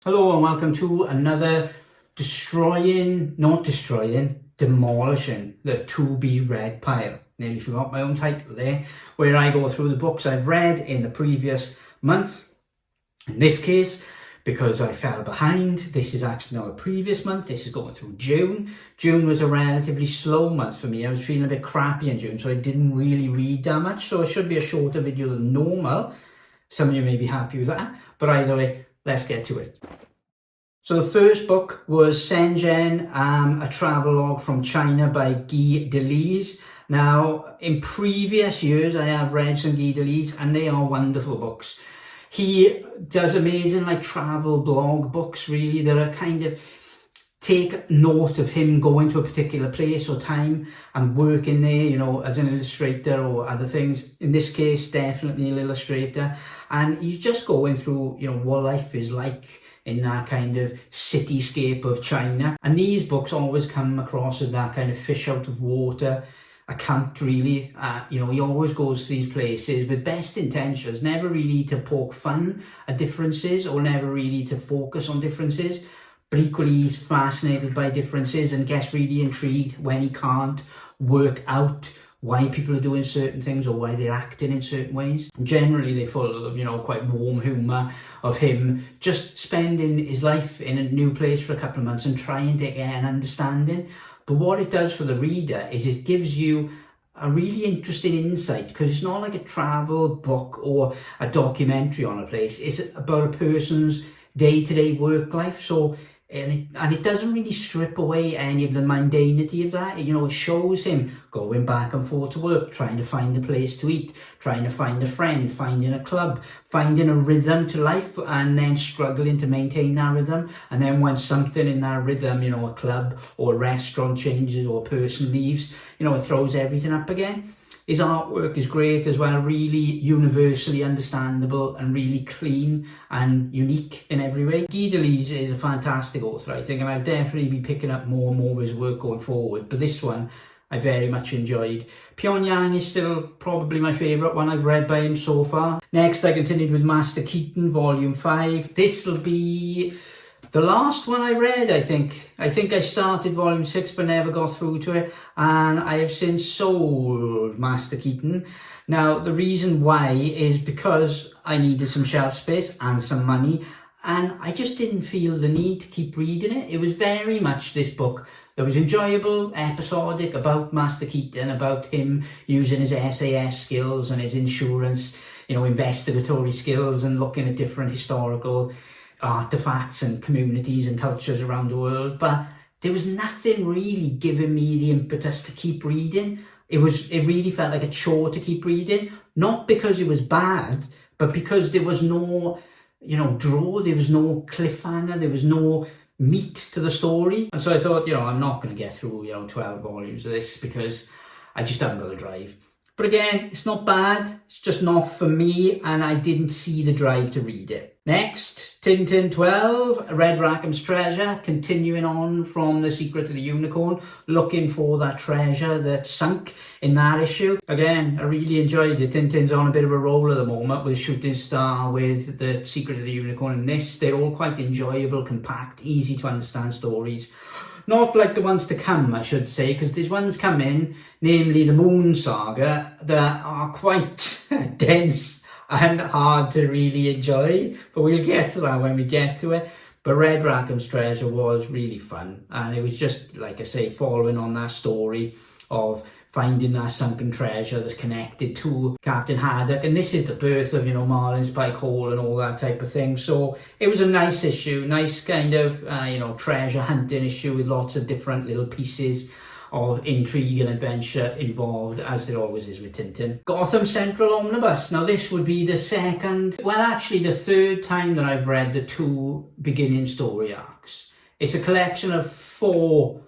Hello and welcome to another demolishing the to be read pile. Nearly forgot my own title there, where I go through the books I've read in the previous month. In this case, because I fell behind, this is actually not a previous month, this is going through June. June was a relatively slow month for me. I was feeling a bit crappy in June, so I didn't really read that much, so it should be a shorter video than normal. Some of you may be happy with that, but either way, let's get to it. So the first book was Shenzhen, a travelogue from China by Guy Delisle. Now, in previous years, I have read some Guy Delisle and they are wonderful books. He does amazing travel blog books, really, that are kind of take note of him going to a particular place or time and working there, as an illustrator or other things. In this case, definitely an illustrator. And he's just going through, what life is like in that kind of cityscape of China. And these books always come across as that kind of fish out of water account, really. He always goes to these places with best intentions, never really to poke fun at differences or never really to focus on differences. But equally, he's fascinated by differences and gets really intrigued when he can't work out why people are doing certain things or why they're acting in certain ways. Generally, they're full of, quite warm humour of him just spending his life in a new place for a couple of months and trying to get an understanding. But what it does for the reader is it gives you a really interesting insight, because it's not like a travel book or a documentary on a place. It's about a person's day-to-day work life. So and it doesn't really strip away any of the mundanity of that. It shows him going back and forth to work, trying to find a place to eat, trying to find a friend, finding a club, finding a rhythm to life, and then struggling to maintain that rhythm. And then when something in that rhythm, a club or a restaurant changes or a person leaves, it throws everything up again. His artwork is great as well, really universally understandable and really clean and unique in every way. Guy Delisle is a fantastic author, I think, and I'll definitely be picking up more and more of his work going forward. But this one I very much enjoyed. Pyongyang is still probably my favourite one I've read by him so far. Next, I continued with Master Keaton, Volume 5. This will be the last one I read, I think. I started Volume 6 but never got through to it, and I have since sold Master Keaton. Now, the reason why is because I needed some shelf space and some money, and I just didn't feel the need to keep reading it. It was very much this book that was enjoyable, episodic, about Master Keaton, about him using his SAS skills and his insurance, investigatory skills and looking at different historical artifacts and communities and cultures around the world. But there was nothing really giving me the impetus to keep reading. It really felt like a chore to keep reading, not because it was bad, but because there was no draw, there was no cliffhanger, there was no meat to the story. And so I thought, I'm not going to get through 12 volumes of this because I just haven't got the drive. But again, it's not bad, it's just not for me, and I didn't see the drive to read it. Next, Tintin 12, Red Rackham's Treasure, continuing on from The Secret of the Unicorn, looking for that treasure that sunk in that issue. Again, I really enjoyed it. Tintin's on a bit of a roll at the moment with Shooting Star, with The Secret of the Unicorn and this. They're all quite enjoyable, compact, easy to understand stories. Not like the ones to come, I should say, because there's ones coming, namely the Moon Saga, that are quite dense and hard to really enjoy. But we'll get to that when we get to it. But Red Rackham's Treasure was really fun. And it was just, like I say, following on that story of finding that sunken treasure that's connected to Captain Haddock. And this is the birth of, Marlin Spike Hall and all that type of thing. So it was a nice issue, nice kind of, treasure hunting issue with lots of different little pieces of intrigue and adventure involved, as there always is with Tintin. Gotham Central Omnibus. Now this would be the the third time that I've read the two beginning story arcs. It's a collection of 4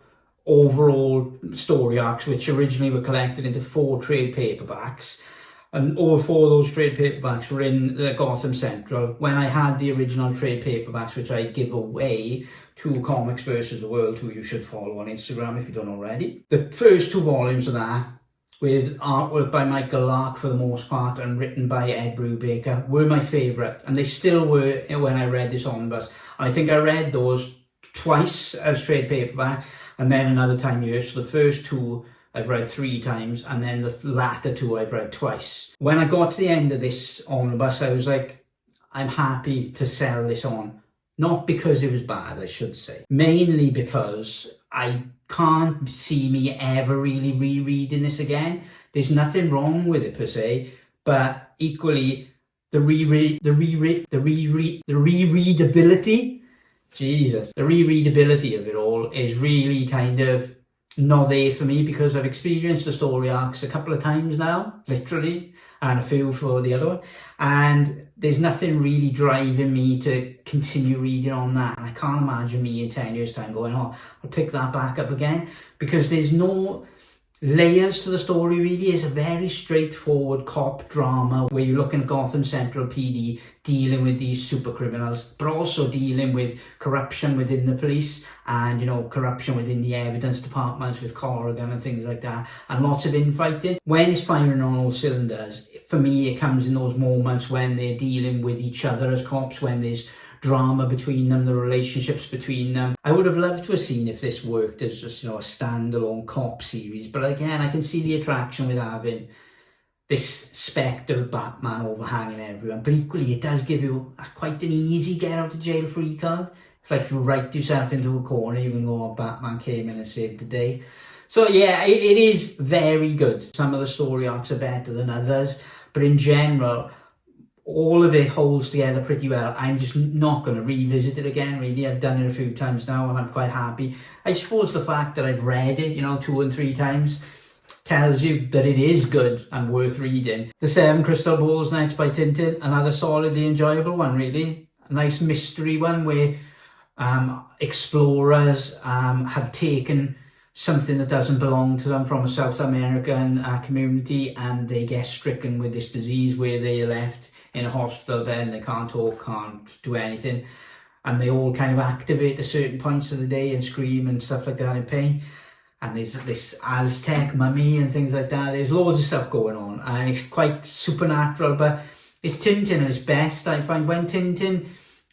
overall story arcs, which originally were collected into 4 trade paperbacks, and all 4 of those trade paperbacks were in the Gotham Central when I had the original trade paperbacks, which I give away to Comics versus the World, who you should follow on Instagram if you don't already. The first 2 volumes of that with artwork by Michael Lark for the most part and written by Ed Brubaker, were my favourite, and they still were when I read this omnibus. And I think I read those twice as trade paperback and then another time here. So the first two I've read 3 times, and then the latter 2 I've read twice. When I got to the end of this omnibus, I was like, I'm happy to sell this on. Not because it was bad, I should say. Mainly because I can't see me ever really rereading this again. There's nothing wrong with it per se, but equally the rereadability, Jesus, the rereadability of it all is really kind of not there for me, because I've experienced the story arcs a couple of times now, literally, and a few for the other one, and there's nothing really driving me to continue reading on that. And I can't imagine me in 10 years time going, oh, I'll pick that back up again, because there's no layers to the story really. It's a very straightforward cop drama where you're looking at Gotham Central PD dealing with these super criminals, but also dealing with corruption within the police and, you know, corruption within the evidence departments with Corrigan and things like that, and lots of infighting. When it's firing on all cylinders, for me it comes in those moments when they're dealing with each other as cops, when there's drama between them, the relationships between them. I would have loved to have seen if this worked as just, you know, a standalone cop series, but again, I can see the attraction with having this spectre of Batman overhanging everyone, but equally it does give you quite an easy get out of jail free card. It's like if you write yourself into a corner, you can go, oh, Batman came in and saved the day. So yeah, it is very good. Some of the story arcs are better than others, but in general, all of it holds together pretty well. I'm just not going to revisit it again, really. I've done it a few times now and I'm quite happy. I suppose the fact that I've read it, you know, 2 and 3 times tells you that it is good and worth reading. The 7 Crystal Balls next by Tintin, another solidly enjoyable one, really. A nice mystery one where explorers have taken something that doesn't belong to them from a South American community, and they get stricken with this disease where they are left in a hospital bed and they can't talk, can't do anything, and they all kind of activate at certain points of the day and scream and stuff like that in pain. And there's this Aztec mummy and things like that. There's loads of stuff going on, and it's quite supernatural, but it's Tintin at its best. I find when Tintin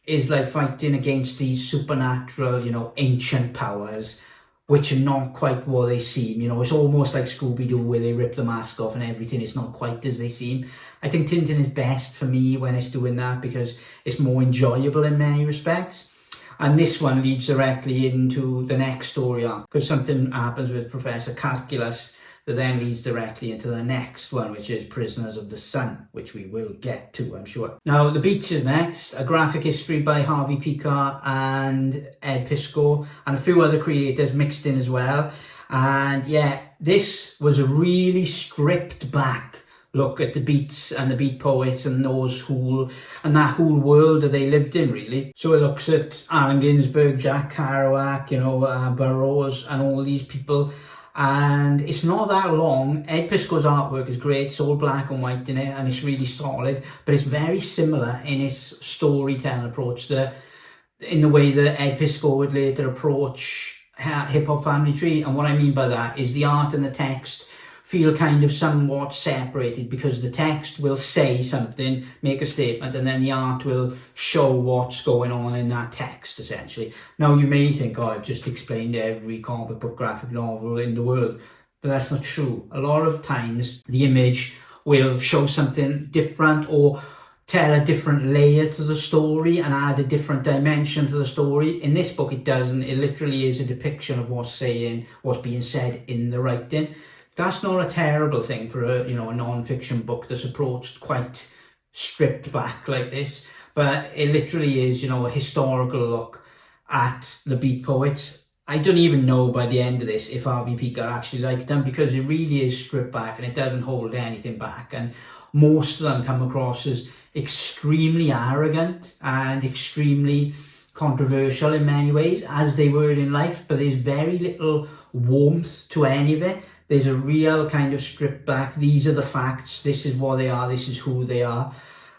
is like fighting against these supernatural, you know, ancient powers, which are not quite what they seem. You know, it's almost like Scooby-Doo where they rip the mask off and everything is not quite as they seem. I think Tintin is best for me when it's doing that because it's more enjoyable in many respects. And this one leads directly into the next story arc, because something happens with Professor Calculus that then leads directly into the next one, which is Prisoners of the Sun, which we will get to, I'm sure. Now, The Beach is next, a graphic history by Harvey Pekar and Ed Pisco, and a few other creators mixed in as well. And yeah, this was a really stripped back look at the beats and the beat poets and those whole, and that whole world that they lived in, really. So it looks at Allen Ginsberg, Jack Kerouac, you know, Burroughs and all these people. And it's not that long. Ed Pisco's artwork is great. It's all black and white in it, and it's really solid, but it's very similar in its storytelling approach in the way that Ed Pisco would later approach Hip Hop Family Tree. And what I mean by that is the art and the text feel kind of somewhat separated, because the text will say something, make a statement, and then the art will show what's going on in that text, essentially. Now, you may think, oh, I've just explained every comic book graphic novel in the world, but that's not true. A lot of times, the image will show something different or tell a different layer to the story and add a different dimension to the story. In this book, it doesn't. It literally is a depiction of what's being said in the writing. That's not a terrible thing for a non-fiction book that's approached quite stripped back like this. But it literally is, a historical look at the beat poets. I don't even know by the end of this if Harvey Pekar actually liked them, because it really is stripped back and it doesn't hold anything back. And most of them come across as extremely arrogant and extremely controversial in many ways, as they were in life. But there's very little warmth to any of it. There's a real kind of stripped back, these are the facts, this is what they are, this is who they are.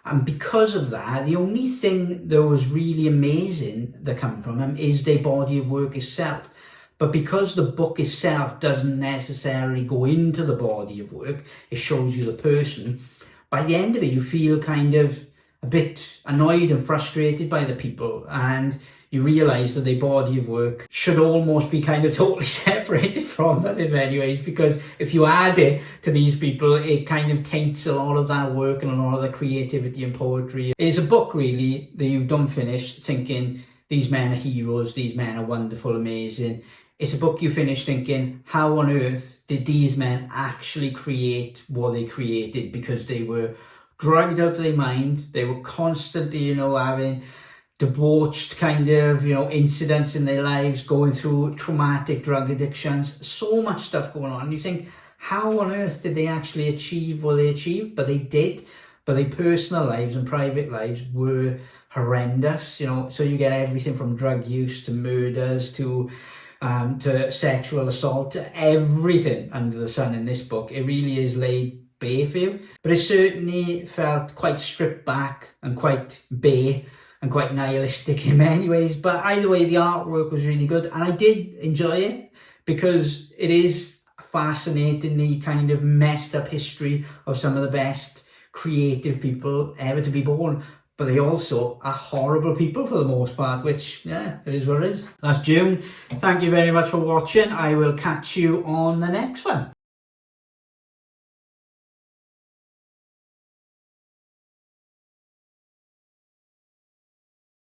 And because of that, the only thing that was really amazing that come from them is their body of work itself. But because the book itself doesn't necessarily go into the body of work, it shows you the person, by the end of it you feel kind of a bit annoyed and frustrated by the people, and you realise that their body of work should almost be kind of totally separated from them in many ways, because if you add it to these people, it kind of taints a lot of that work and a lot of the creativity and poetry. It's a book really that you don't finish thinking these men are heroes, these men are wonderful, amazing. It's a book you finish thinking, how on earth did these men actually create what they created? Because they were drugged out of their mind, they were constantly, having debauched kind of, incidents in their lives, going through traumatic drug addictions, so much stuff going on. And you think, how on earth did they actually achieve what they achieved? But they did. But their personal lives and private lives were horrendous, so you get everything from drug use to murders to sexual assault, to everything under the sun in this book. It really is laid bare for you. But it certainly felt quite stripped back and quite bare and quite nihilistic in many ways. But either way, the artwork was really good, and I did enjoy it because it is a fascinatingly kind of messed up history of some of the best creative people ever to be born. But they also are horrible people for the most part, which, yeah, it is what it is. That's June. Thank you very much for watching. I will catch you on the next one.